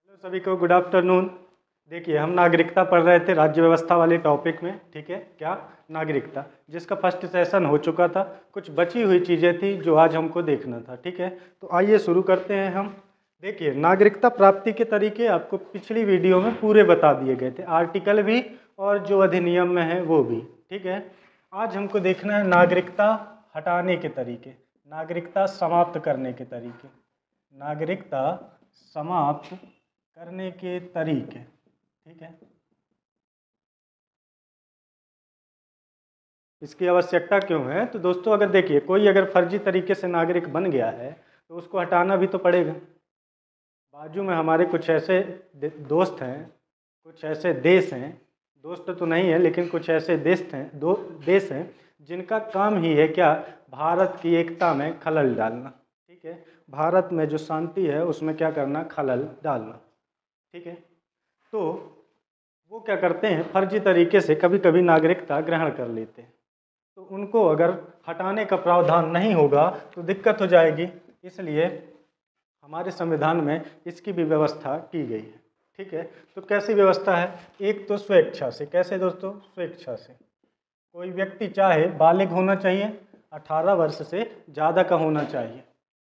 Hello सभी को, good afternoon. देखिए, हम नागरिकता पढ़ रहे थे राज्य व्यवस्था वाले टॉपिक में। ठीक है, क्या नागरिकता, जिसका फर्स्ट सेशन हो चुका था। कुछ बची हुई चीज़ें थी जो आज हमको देखना था। ठीक है, तो आइए शुरू करते हैं हम। देखिए, नागरिकता प्राप्ति के तरीके आपको पिछली वीडियो में पूरे बता दिए गए थे, आर्टिकल भी और जो अधिनियम में है वो भी। ठीक है, आज हमको देखना है नागरिकता हटाने के तरीके, नागरिकता समाप्त करने के तरीके, नागरिकता समाप्त करने के तरीके। ठीक है, इसकी आवश्यकता क्यों है? तो दोस्तों, अगर देखिए, कोई अगर फर्जी तरीके से नागरिक बन गया है तो उसको हटाना भी तो पड़ेगा। बाजू में हमारे कुछ ऐसे दोस्त हैं, कुछ ऐसे देश हैं, दोस्त तो नहीं है लेकिन कुछ ऐसे देश हैं जिनका काम ही है क्या? भारत की एकता में खलल डालना। ठीक है, भारत में जो शांति है उसमें क्या करना? खलल डालना। ठीक है, तो वो क्या करते हैं? फर्जी तरीके से कभी कभी नागरिकता ग्रहण कर लेते हैं। तो उनको अगर हटाने का प्रावधान नहीं होगा तो दिक्कत हो जाएगी। इसलिए हमारे संविधान में इसकी भी व्यवस्था की गई है। ठीक है, तो कैसी व्यवस्था है? एक तो स्वेच्छा से। कैसे दोस्तों? स्वेच्छा से। कोई व्यक्ति चाहे बालिग होना चाहिए, 18 वर्ष से ज़्यादा का होना चाहिए।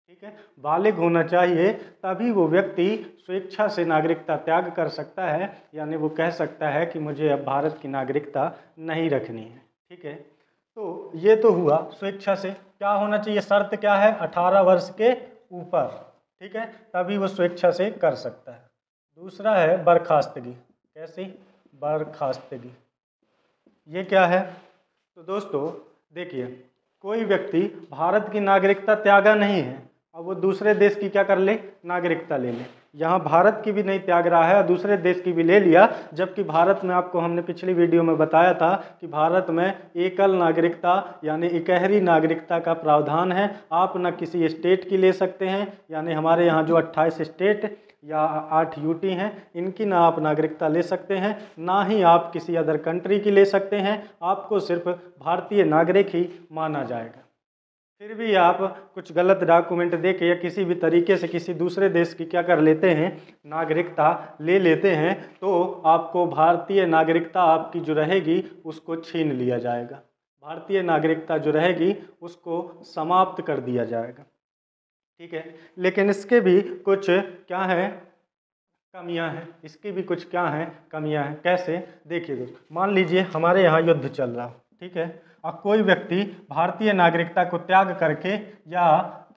ठीक है, बालिग होना चाहिए, तभी वो व्यक्ति स्वेच्छा से नागरिकता त्याग कर सकता है, यानी वो कह सकता है कि मुझे अब भारत की नागरिकता नहीं रखनी है। ठीक है, तो ये तो हुआ स्वेच्छा से। क्या होना चाहिए? शर्त क्या है? 18 वर्ष के ऊपर। ठीक है, तभी वो स्वेच्छा से कर सकता है। दूसरा है बर्खास्तगी। कैसी? बर्खास्तगी। ये क्या है? तो दोस्तों देखिए, कोई व्यक्ति भारत की नागरिकता त्यागा नहीं है, अब वो दूसरे देश की क्या कर ले? नागरिकता ले ले। यहाँ भारत की भी नहीं त्याग रहा है और दूसरे देश की भी ले लिया, जबकि भारत में आपको हमने पिछली वीडियो में बताया था कि भारत में एकल नागरिकता यानी इकहरी नागरिकता का प्रावधान है। आप न किसी स्टेट की ले सकते हैं, यानी हमारे यहाँ जो 28 स्टेट या 8 यूटी हैं, इनकी ना आप नागरिकता ले सकते हैं, ना ही आप किसी अदर कंट्री की ले सकते हैं। आपको सिर्फ भारतीय नागरिक ही माना जाएगा। फिर भी आप कुछ गलत डॉक्यूमेंट देके या किसी भी तरीके से किसी दूसरे देश की क्या कर लेते हैं? नागरिकता ले लेते हैं, तो आपको भारतीय नागरिकता आपकी जो रहेगी उसको छीन लिया जाएगा। भारतीय नागरिकता जो रहेगी उसको समाप्त कर दिया जाएगा। ठीक है, लेकिन इसके भी कुछ क्या है? कमियां हैं। इसकी भी कुछ क्या हैं? कमियां हैं। कैसे? देखिए दोस्तों, मान लीजिए हमारे यहाँ युद्ध चल रहा हो। ठीक है, और कोई व्यक्ति भारतीय नागरिकता को त्याग करके या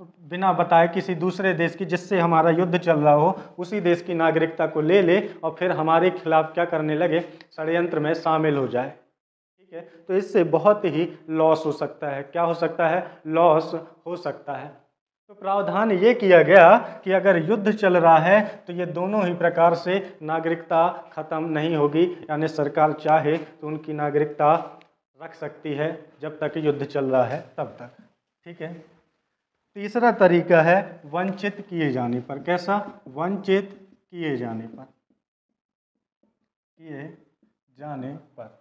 बिना बताए किसी दूसरे देश की, जिससे हमारा युद्ध चल रहा हो, उसी देश की नागरिकता को ले ले और फिर हमारे खिलाफ क्या करने लगे? षड्यंत्र में शामिल हो जाए। ठीक है, तो इससे बहुत ही लॉस हो सकता है। क्या हो सकता है? लॉस हो सकता है। तो प्रावधान ये किया गया कि अगर युद्ध चल रहा है तो ये दोनों ही प्रकार से नागरिकता खत्म नहीं होगी, यानी सरकार चाहे तो उनकी नागरिकता रख सकती है जब तक युद्ध चल रहा है तब तक। ठीक है, तीसरा तरीका है वंचित किए जाने पर। कैसा? वंचित किए जाने पर। किए जाने पर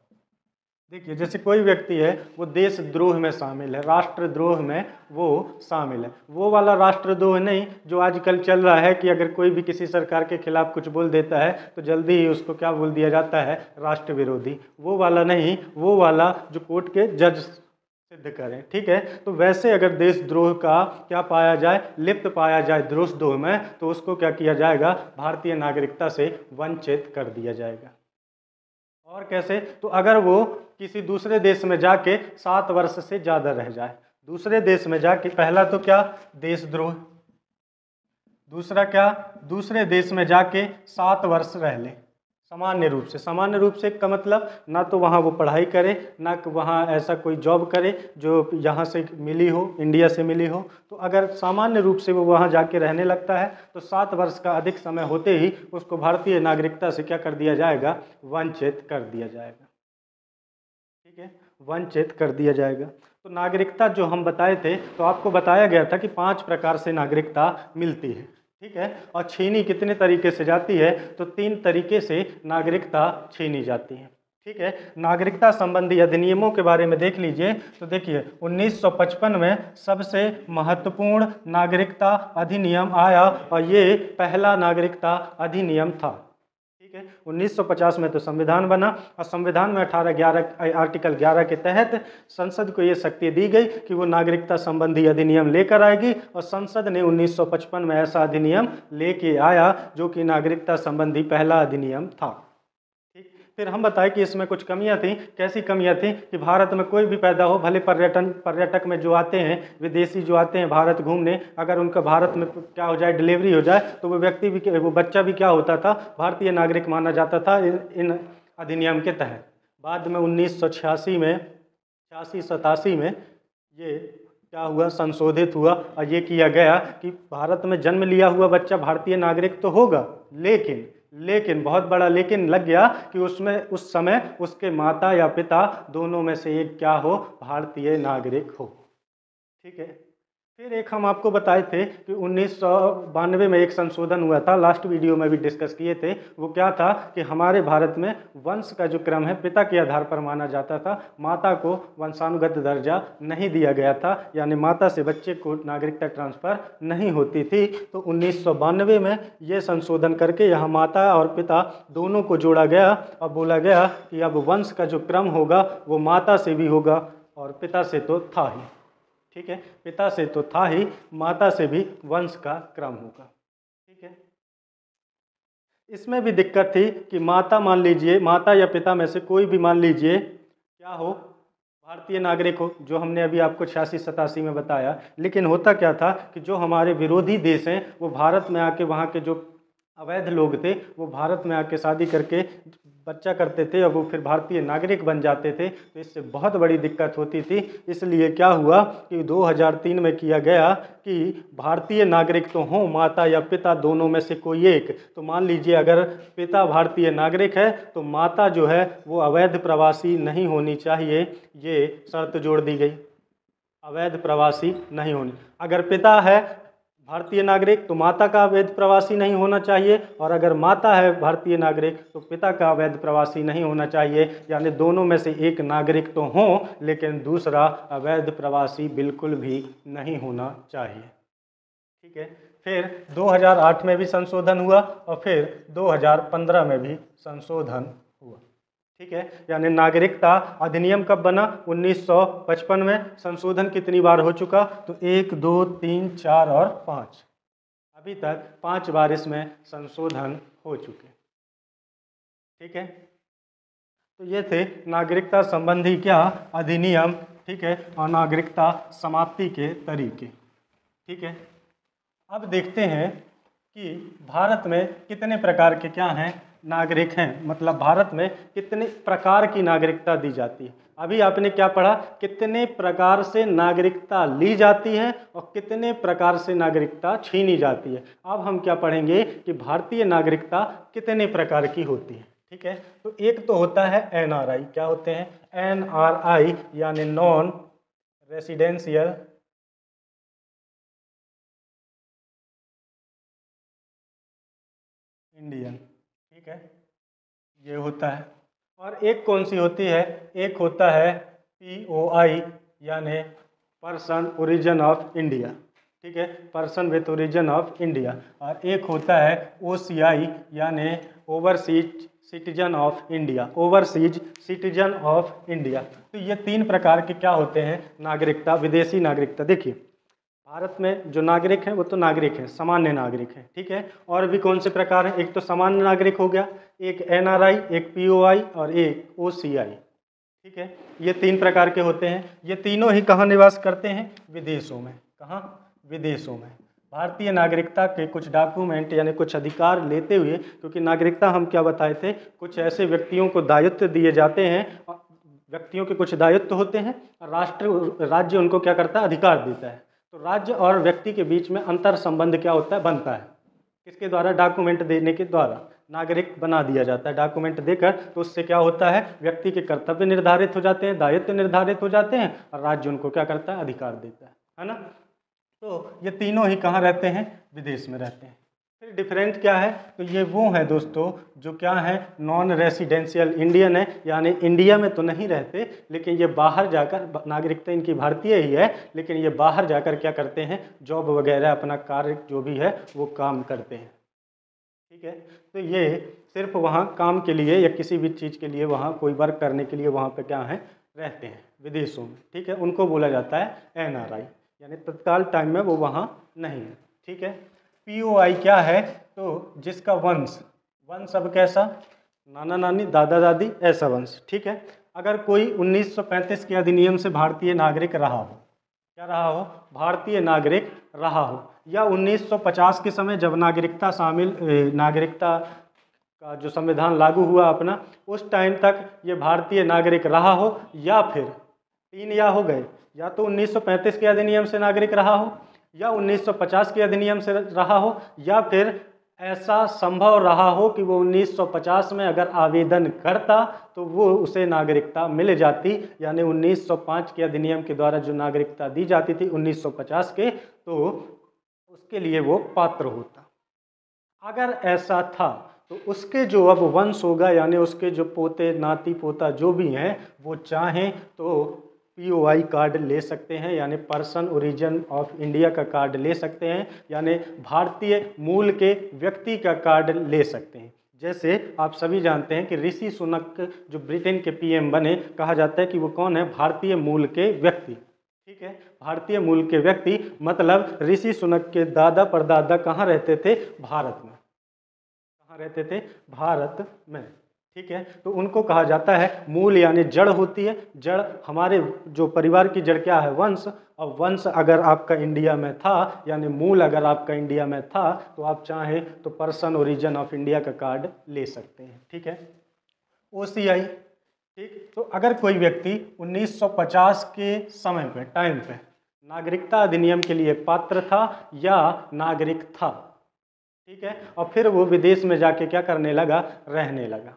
देखिए, जैसे कोई व्यक्ति है वो देशद्रोह में शामिल है, राष्ट्रद्रोह में वो शामिल है। वो वाला राष्ट्रद्रोह नहीं जो आजकल चल रहा है कि अगर कोई भी किसी सरकार के खिलाफ कुछ बोल देता है तो जल्दी ही उसको क्या बोल दिया जाता है? राष्ट्र विरोधी। वो वाला नहीं, वो वाला जो कोर्ट के जज सिद्ध करें। ठीक है, तो वैसे अगर देशद्रोह का क्या पाया जाए? लिप्त पाया जाए देशद्रोह में, तो उसको क्या किया जाएगा? भारतीय नागरिकता से वंचित कर दिया जाएगा। और कैसे? तो अगर वो किसी दूसरे देश में जाके 7 वर्ष से ज़्यादा रह जाए, दूसरे देश में जाके, पहला तो क्या? देशद्रोह। दूसरा क्या? दूसरे देश में जाके 7 वर्ष रह ले सामान्य रूप से। सामान्य रूप से का मतलब ना तो वहाँ वो पढ़ाई करे, ना वहाँ ऐसा कोई जॉब करे जो यहाँ से मिली हो, इंडिया से मिली हो। तो अगर सामान्य रूप से वो वहाँ जाके रहने लगता है तो 7 वर्ष का अधिक समय होते ही उसको भारतीय नागरिकता से क्या कर दिया जाएगा? वंचित कर दिया जाएगा। ठीक है, वंचित कर दिया जाएगा। तो नागरिकता जो हम बताए थे, तो आपको बताया गया था कि 5 प्रकार से नागरिकता मिलती है। ठीक है, और छीनी कितने तरीके से जाती है? तो 3 तरीके से नागरिकता छीनी जाती है। ठीक है। नागरिकता संबंधी अधिनियमों के बारे में देख लीजिए तो देखिए 1955 में सबसे महत्वपूर्ण नागरिकता अधिनियम आया और ये पहला नागरिकता अधिनियम था। ठीक है। 1950 में तो संविधान बना और संविधान में 1811 आर्टिकल 11 के तहत संसद को ये शक्ति दी गई कि वो नागरिकता संबंधी अधिनियम लेकर आएगी और संसद ने 1955 में ऐसा अधिनियम लेके आया जो कि नागरिकता संबंधी पहला अधिनियम था। ठीक। फिर हम बताएं कि इसमें कुछ कमियां थी। कैसी कमियां थी कि भारत में कोई भी पैदा हो, भले पर्यटक में जो आते हैं, विदेशी जो आते हैं भारत घूमने, अगर उनका भारत में क्या हो जाए, डिलीवरी हो जाए, तो वो व्यक्ति भी, वो बच्चा भी क्या होता था, भारतीय नागरिक माना जाता था इन अधिनियम के तहत। बाद में 1986 में 86-87 में ये क्या हुआ, संशोधित हुआ और ये किया गया कि भारत में जन्म लिया हुआ बच्चा भारतीय नागरिक तो होगा, लेकिन बहुत बड़ा लेकिन लग गया कि उसमें उस समय उसके माता या पिता दोनों में से एक क्या हो, भारतीय नागरिक हो। ठीक है। फिर एक हम आपको बताए थे कि 1992 में एक संशोधन हुआ था, लास्ट वीडियो में भी डिस्कस किए थे। वो क्या था कि हमारे भारत में वंश का जो क्रम है पिता के आधार पर माना जाता था, माता को वंशानुगत दर्जा नहीं दिया गया था, यानी माता से बच्चे को नागरिकता ट्रांसफ़र नहीं होती थी। तो 1992 में ये संशोधन करके यहाँ माता और पिता दोनों को जोड़ा गया और बोला गया कि अब वंश का जो क्रम होगा वो माता से भी होगा और पिता से तो था ही। ठीक है। पिता से तो था ही, माता से भी वंश का क्रम होगा। ठीक है। इसमें भी दिक्कत थी कि माता, मान लीजिए माता या पिता में से कोई भी मान लीजिए क्या हो, भारतीय नागरिक हो, जो हमने अभी आपको 86-87 में बताया। लेकिन होता क्या था कि जो हमारे विरोधी देश हैं वो भारत में आके, वहाँ के जो अवैध लोग थे वो भारत में आके शादी करके बच्चा करते थे और वो फिर भारतीय नागरिक बन जाते थे। तो इससे बहुत बड़ी दिक्कत होती थी। इसलिए क्या हुआ कि 2003 में किया गया कि भारतीय नागरिक तो हों माता या पिता दोनों में से कोई एक। तो मान लीजिए अगर पिता भारतीय नागरिक है तो माता जो है वो अवैध प्रवासी नहीं होनी चाहिए, ये शर्त जोड़ दी गई, अवैध प्रवासी नहीं होनी। अगर पिता है भारतीय नागरिक तो माता का अवैध प्रवासी नहीं होना चाहिए, और अगर माता है भारतीय नागरिक तो पिता का अवैध प्रवासी नहीं होना चाहिए। यानी दोनों में से एक नागरिक तो हों लेकिन दूसरा अवैध प्रवासी बिल्कुल भी नहीं होना चाहिए। ठीक है। फिर 2008 में भी संशोधन हुआ और फिर 2015 में भी संशोधन हुआ। ठीक है। यानी नागरिकता अधिनियम कब बना, 1955 में। संशोधन कितनी बार हो चुका, तो 1, 2, 3, 4 और 5, अभी तक 5 बार इसमें संशोधन हो चुके। ठीक है। तो ये थे नागरिकता संबंधी क्या अधिनियम। ठीक है। और नागरिकता समाप्ति के तरीके। ठीक है। अब देखते हैं कि भारत में कितने प्रकार के क्या हैं नागरिक हैं, मतलब भारत में कितने प्रकार की नागरिकता दी जाती है। अभी आपने क्या पढ़ा, कितने प्रकार से नागरिकता ली जाती है और कितने प्रकार से नागरिकता छीनी जाती है। अब हम क्या पढ़ेंगे कि भारतीय नागरिकता कितने प्रकार की होती है। ठीक है। तो एक तो होता है NRI। क्या होते हैं, NRI यानी नॉन रेसिडेंशियल इंडियन। ठीक है, ये होता है। और एक कौन सी होती है, एक होता है POI यानी पर्सन ओरिजिन ऑफ इंडिया। ठीक है, person with origin of India. और एक होता है OCI यानी overseas citizen of India, overseas citizen of India. तो ये 3 प्रकार के क्या होते हैं नागरिकता, विदेशी नागरिकता। देखिए भारत में जो नागरिक हैं वो तो नागरिक हैं, सामान्य नागरिक हैं। ठीक है। और भी कौन से प्रकार हैं, एक तो सामान्य नागरिक हो गया, एक NRI, एक POI और एक OCI। ठीक है, ये 3 प्रकार के होते हैं। ये तीनों ही कहाँ निवास करते हैं, विदेशों में। कहाँ, विदेशों में। भारतीय नागरिकता के कुछ डॉक्यूमेंट यानी कुछ अधिकार लेते हुए, क्योंकि नागरिकता हम क्या बताए थे, कुछ ऐसे व्यक्तियों को दायित्व दिए जाते हैं, व्यक्तियों के कुछ दायित्व होते हैं, राज्य उनको क्या करता है, अधिकार देता है। तो राज्य और व्यक्ति के बीच में अंतर संबंध क्या होता है, बनता है, किसके द्वारा, डॉक्यूमेंट देने के द्वारा नागरिक बना दिया जाता है। डॉक्यूमेंट देकर तो उससे क्या होता है, व्यक्ति के कर्तव्य निर्धारित हो जाते हैं, दायित्व निर्धारित हो जाते हैं और राज्य उनको क्या करता है, अधिकार देता है ना। तो ये तीनों ही कहाँ रहते हैं, विदेश में रहते हैं। फिर डिफरेंट क्या है, तो ये वो है दोस्तों जो क्या है, नॉन रेसिडेंशियल इंडियन है, यानी इंडिया में तो नहीं रहते लेकिन ये बाहर जाकर, नागरिकता इनकी भारतीय ही है लेकिन ये बाहर जाकर क्या करते हैं, जॉब वगैरह अपना कार्य जो भी है वो काम करते हैं। ठीक है, तो ये सिर्फ वहाँ काम के लिए या किसी भी चीज़ के लिए वहाँ कोई वर्क करने के लिए वहाँ पे क्या है, रहते हैं विदेशों में। ठीक है, उनको बोला जाता है NRI, यानी तत्काल टाइम में वो वहाँ नहीं है। ठीक है, POI क्या है, तो जिसका वंश, वंश अब कैसा, नाना नानी दादा दादी ऐसा वंश। ठीक है, अगर कोई 1935 के अधिनियम से भारतीय नागरिक रहा हो, क्या रहा हो, भारतीय नागरिक रहा हो, या 1950 के समय जब नागरिकता का जो संविधान लागू हुआ अपना, उस टाइम तक ये भारतीय नागरिक रहा हो, या फिर तीन या हो गए, या तो 1935 के अधिनियम से नागरिक रहा हो, या 1950 के अधिनियम से रहा हो, या फिर ऐसा संभव रहा हो कि वो 1950 में अगर आवेदन करता तो वो उसे नागरिकता मिल जाती, यानी 1905 के अधिनियम के द्वारा जो नागरिकता दी जाती थी 1950 के, तो उसके लिए वो पात्र होता। अगर ऐसा था तो उसके जो अब वंश होगा, यानी उसके जो पोते नाती पोता जो भी हैं, वो चाहें तो POI कार्ड ले सकते हैं, यानी पर्सन ओरिजिन ऑफ इंडिया का कार्ड ले सकते हैं, यानी भारतीय मूल के व्यक्ति का कार्ड ले सकते हैं। जैसे आप सभी जानते हैं कि ऋषि सुनक जो ब्रिटेन के PM बने, कहा जाता है कि वो कौन है, भारतीय मूल के व्यक्ति। ठीक है, भारतीय मूल के व्यक्ति मतलब ऋषि सुनक के दादा परदादा कहाँ रहते थे, भारत में। कहाँ रहते थे, भारत में। ठीक है, तो उनको कहा जाता है मूल, यानी जड़ होती है। जड़ हमारे जो परिवार की जड़ क्या है, वंश। और वंश अगर आपका इंडिया में था, यानी मूल अगर आपका इंडिया में था, तो आप चाहें तो पर्सन ओरिजिन ऑफ इंडिया का कार्ड ले सकते हैं। ठीक है, OCI। ठीक, तो अगर कोई व्यक्ति 1950 के समय पे, टाइम पे नागरिकता अधिनियम के लिए पात्र था या नागरिक था, ठीक है, और फिर वो विदेश में जाके क्या करने लगा, रहने लगा,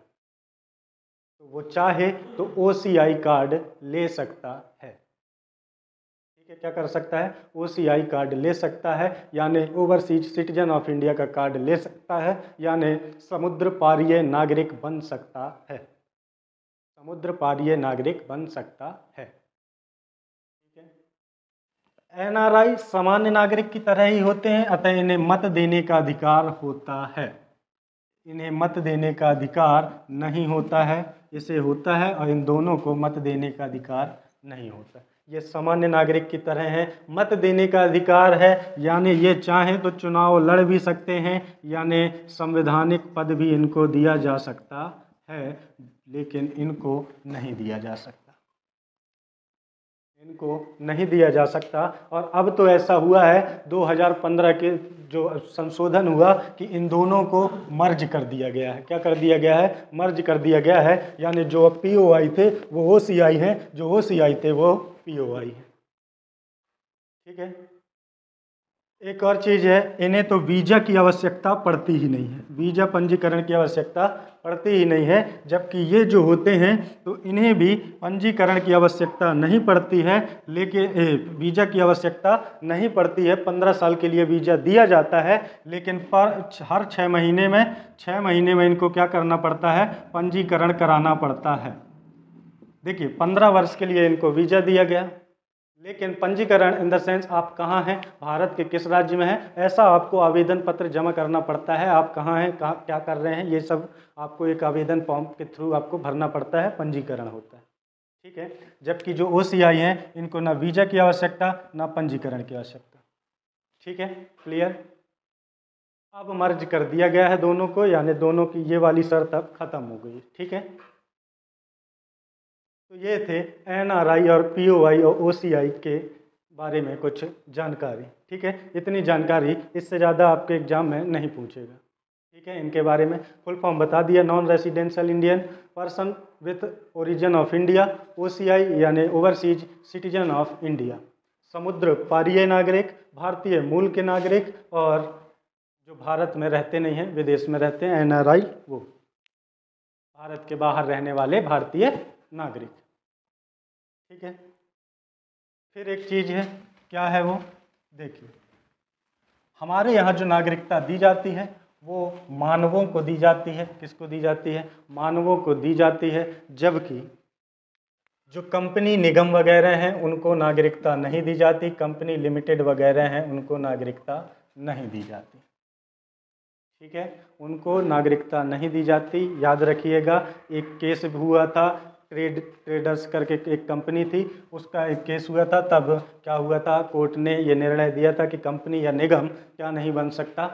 तो वो चाहे तो OCI कार्ड ले सकता है। ठीक है, क्या कर सकता है, OCI कार्ड ले सकता है, यानी ओवरसीज सिटीजन ऑफ इंडिया का कार्ड ले सकता है, यानी समुद्र पारीय नागरिक बन सकता है, समुद्र पारीय नागरिक बन सकता है। ठीक है, NRI सामान्य नागरिक की तरह ही होते हैं, अतः इन्हें मत देने का अधिकार होता है। इन्हें मत देने का अधिकार नहीं होता है, इसे होता है, और इन दोनों को मत देने का अधिकार नहीं होता। ये सामान्य नागरिक की तरह हैं। मत देने का अधिकार है, यानी ये चाहें तो चुनाव लड़ भी सकते हैं, यानी संवैधानिक पद भी इनको दिया जा सकता है, लेकिन इनको नहीं दिया जा सकता, इनको नहीं दिया जा सकता। और अब तो ऐसा हुआ है 2015 के जो संशोधन हुआ कि इन दोनों को मर्ज कर दिया गया है। क्या कर दिया गया है, मर्ज कर दिया गया है, यानी जो POI थे वो OCI हैं, जो OCI थे वो POI हैं। ठीक है, एक और चीज़ है, इन्हें तो वीज़ा की आवश्यकता पड़ती ही नहीं है, वीज़ा पंजीकरण की आवश्यकता पड़ती ही नहीं है, जबकि ये जो होते हैं तो इन्हें भी पंजीकरण की आवश्यकता नहीं पड़ती है, लेकिन वीज़ा की आवश्यकता नहीं पड़ती है। 15 साल के लिए वीज़ा दिया जाता है, लेकिन हर 6 महीने में इनको क्या करना पड़ता है, पंजीकरण कराना पड़ता है। देखिए 15 वर्ष के लिए इनको वीज़ा दिया गया, लेकिन पंजीकरण इन द सेंस आप कहाँ हैं, भारत के किस राज्य में हैं, ऐसा आपको आवेदन पत्र जमा करना पड़ता है। आप कहाँ हैं, कहाँ क्या कर रहे हैं, ये सब आपको एक आवेदन फॉर्म के थ्रू आपको भरना पड़ता है, पंजीकरण होता है। ठीक है, जबकि जो OCI हैं इनको ना वीज़ा की आवश्यकता ना पंजीकरण की आवश्यकता। ठीक है, क्लियर। अब मर्ज कर दिया गया है दोनों को, यानी दोनों की ये वाली शर्त अब खत्म हो गई। ठीक है, तो ये थे NRI और POI और OCI के बारे में कुछ जानकारी। ठीक है, इतनी जानकारी, इससे ज़्यादा आपके एग्जाम में नहीं पूछेगा। ठीक है, इनके बारे में फुल फॉर्म बता दिया, non residential Indian, person with origin of India, OCI यानी ओवरसीज सिटीजन ऑफ इंडिया, समुद्र पारीय नागरिक, भारतीय मूल के नागरिक, और जो भारत में रहते नहीं हैं, विदेश में रहते हैं, NRI, वो भारत के बाहर रहने वाले भारतीय नागरिक। ठीक है, फिर एक चीज़ है, क्या है वो, देखिए हमारे यहाँ जो नागरिकता दी जाती है वो मानवों को दी जाती है। किसको दी जाती है? मानवों को दी जाती है, जबकि जो कंपनी निगम वगैरह हैं उनको नागरिकता नहीं दी जाती, कंपनी लिमिटेड वगैरह हैं उनको नागरिकता नहीं दी जाती। ठीक है, उनको नागरिकता नहीं दी जाती। याद रखिएगा, एक केस हुआ था, ट्रेडर्स करके एक कंपनी थी, उसका एक केस हुआ था। तब क्या हुआ था, कोर्ट ने ये निर्णय दिया था कि कंपनी या निगम क्या नहीं बन सकता,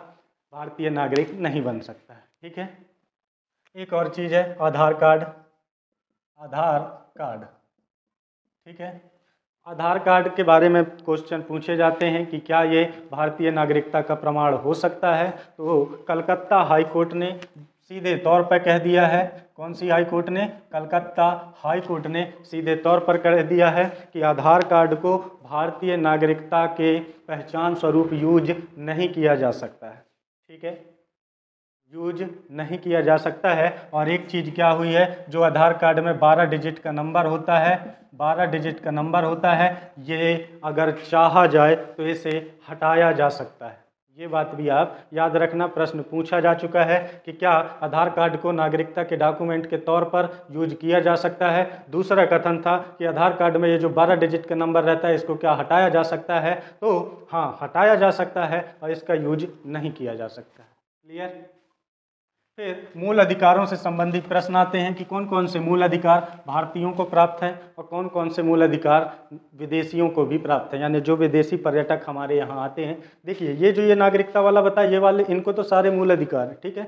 भारतीय नागरिक नहीं बन सकता है। ठीक है, एक और चीज़ है आधार कार्ड। आधार कार्ड, ठीक है, आधार कार्ड के बारे में क्वेश्चन पूछे जाते हैं कि क्या ये भारतीय नागरिकता का प्रमाण हो सकता है। तो कलकत्ता हाई कोर्ट ने सीधे तौर पर कह दिया है, कौन सी हाई कोर्ट ने? कलकत्ता हाई कोर्ट ने सीधे तौर पर कह दिया है कि आधार कार्ड को भारतीय नागरिकता के पहचान स्वरूप यूज नहीं किया जा सकता है। ठीक है, यूज नहीं किया जा सकता है। और एक चीज़ क्या हुई है, जो आधार कार्ड में 12 डिजिट का नंबर होता है, 12 डिजिट का नंबर होता है, ये अगर चाहा जाए तो इसे हटाया जा सकता है। ये बात भी आप याद रखना, प्रश्न पूछा जा चुका है कि क्या आधार कार्ड को नागरिकता के डॉक्यूमेंट के तौर पर यूज किया जा सकता है। दूसरा कथन था कि आधार कार्ड में ये जो 12 डिजिट का नंबर रहता है इसको क्या हटाया जा सकता है। तो हाँ, हटाया जा सकता है और इसका यूज नहीं किया जा सकता है। क्लियर? फिर मूल अधिकारों से संबंधित प्रश्न आते हैं कि कौन कौन से मूल अधिकार भारतीयों को प्राप्त हैं और कौन कौन से मूल अधिकार विदेशियों को भी प्राप्त हैं, यानी जो विदेशी पर्यटक हमारे यहाँ आते हैं। देखिए, ये जो ये नागरिकता वाला बताया, ये वाले इनको तो सारे मूल अधिकार हैं। ठीक है,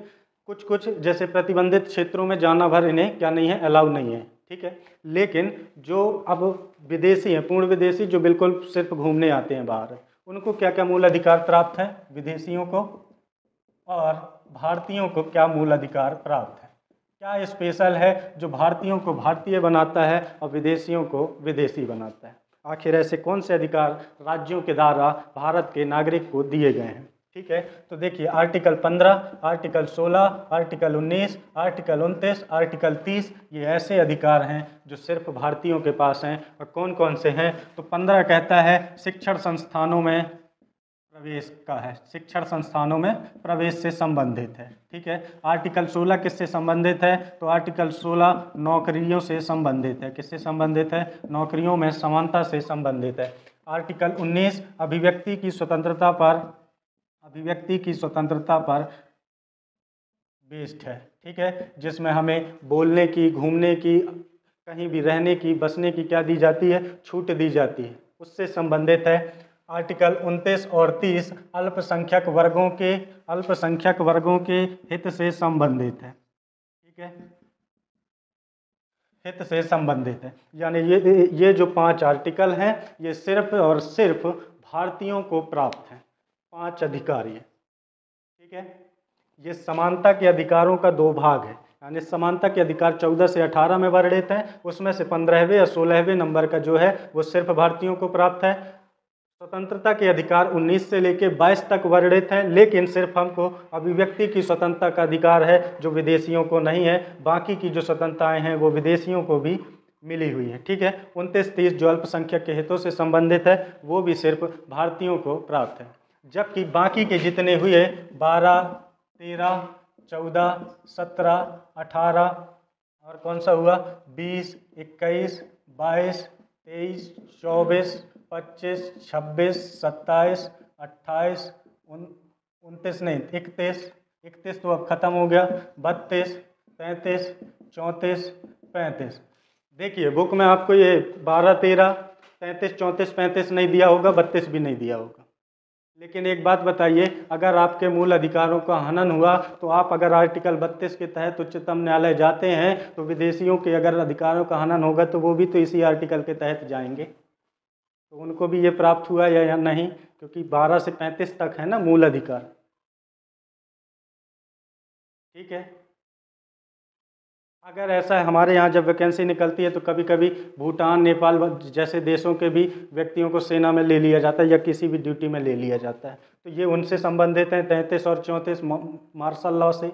कुछ कुछ जैसे प्रतिबंधित क्षेत्रों में जाना भर इन्हें क्या नहीं है, अलाउ नहीं है। ठीक है, लेकिन जो अब विदेशी हैं, पूर्ण विदेशी, जो बिल्कुल सिर्फ घूमने आते हैं बाहर, उनको क्या क्या मूल अधिकार प्राप्त हैं? विदेशियों को और भारतीयों को क्या मूल अधिकार प्राप्त है? क्या स्पेशल है जो भारतीयों को भारतीय बनाता है और विदेशियों को विदेशी बनाता है? आखिर ऐसे कौन से अधिकार राज्यों के द्वारा भारत के नागरिक को दिए गए हैं? ठीक है, तो देखिए, article 15, article 16, article 19, article 29, article 30, ये ऐसे अधिकार हैं जो सिर्फ भारतीयों के पास हैं। और कौन कौन से हैं? तो 15 कहता है शिक्षण संस्थानों में प्रवेश का है, शिक्षण संस्थानों में प्रवेश से संबंधित है। ठीक है, आर्टिकल 16 किससे संबंधित है? तो आर्टिकल 16 नौकरियों से संबंधित है। किससे संबंधित है? नौकरियों में समानता से संबंधित है। आर्टिकल 19 अभिव्यक्ति की स्वतंत्रता पर बेस्ड है। ठीक है, जिसमें हमें बोलने की, घूमने की, कहीं भी रहने की, बसने की क्या दी जाती है? छूट दी जाती है, उससे संबंधित है। आर्टिकल 29 और 30 अल्पसंख्यक वर्गों के हित से संबंधित है। ठीक है, हित से संबंधित है, यानी ये जो 5 आर्टिकल हैं ये सिर्फ और सिर्फ भारतीयों को प्राप्त हैं, 5 अधिकार ये। ठीक है, ये समानता के अधिकारों का 2 भाग है, यानी समानता के अधिकार 14 से 18 में वर्णित हैं, उसमें से 15वें या 16वें नंबर का जो है वो सिर्फ भारतीयों को प्राप्त है। स्वतंत्रता के अधिकार 19 से लेकर 22 तक वर्णित हैं, लेकिन सिर्फ हमको अभिव्यक्ति की स्वतंत्रता का अधिकार है जो विदेशियों को नहीं है। बाकी की जो स्वतंत्रताएं हैं वो विदेशियों को भी मिली हुई है। ठीक है, 29-30 जो अल्पसंख्यक के हितों से संबंधित है वो भी सिर्फ भारतीयों को प्राप्त है, जबकि बाकी के जितने हुए 12, 13, 14, 17, 18 और कौन सा हुआ 20, 21, 22, 23, 24, 25, 26, 27, 28, 29 नहीं 31 तो अब खत्म हो गया, 32, 33, 34, 35। देखिए, बुक में आपको ये 12, 13, 33, 34, 35 नहीं दिया होगा, 32 भी नहीं दिया होगा। लेकिन एक बात बताइए, अगर आपके मूल अधिकारों का हनन हुआ तो आप अगर आर्टिकल 32 के तहत उच्चतम न्यायालय जाते हैं तो विदेशियों के अगर अधिकारों का हनन होगा तो वो भी तो इसी आर्टिकल के तहत जाएंगे, तो उनको भी ये प्राप्त हुआ या नहीं? क्योंकि 12 से 35 तक है ना मूल अधिकार। ठीक है, अगर ऐसा है, हमारे यहाँ जब वैकेंसी निकलती है तो कभी कभी भूटान, नेपाल जैसे देशों के भी व्यक्तियों को सेना में ले लिया जाता है या किसी भी ड्यूटी में ले लिया जाता है, तो ये उनसे संबंधित हैं 33 और 34 मार्शल लॉ से।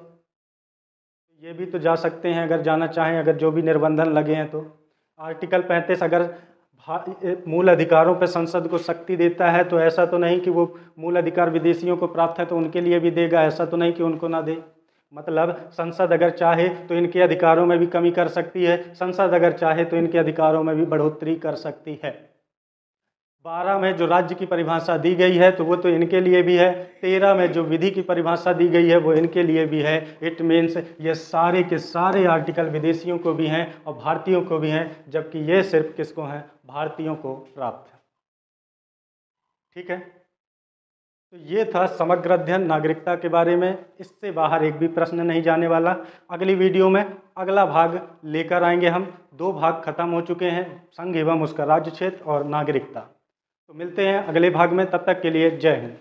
ये भी तो जा सकते हैं अगर जाना चाहें, अगर जो भी निर्बंधन लगे हैं तो। आर्टिकल 35 अगर मूल अधिकारों पर संसद को शक्ति देता है, तो ऐसा तो नहीं कि वो मूल अधिकार विदेशियों को प्राप्त है तो उनके लिए भी देगा, ऐसा तो नहीं कि उनको ना दे। मतलब संसद अगर चाहे तो इनके अधिकारों में भी कमी कर सकती है, संसद अगर चाहे तो इनके अधिकारों में भी बढ़ोतरी कर सकती है। 12 में जो राज्य की परिभाषा दी गई है तो वो तो इनके लिए भी है, 13 में जो विधि की परिभाषा दी गई है वो इनके लिए भी है। इट मीन्स ये सारे के सारे आर्टिकल विदेशियों को भी हैं और भारतीयों को भी हैं, जबकि ये सिर्फ किसको हैं, भारतीयों को प्राप्त है। ठीक है, तो ये था समग्र अध्ययन नागरिकता के बारे में। इससे बाहर एक भी प्रश्न नहीं जाने वाला। अगली वीडियो में अगला भाग लेकर आएंगे हम। 2 भाग खत्म हो चुके हैं, संघ एवं उसका राज्य क्षेत्र और नागरिकता। तो मिलते हैं अगले भाग में, तब तक के लिए जय हिंद।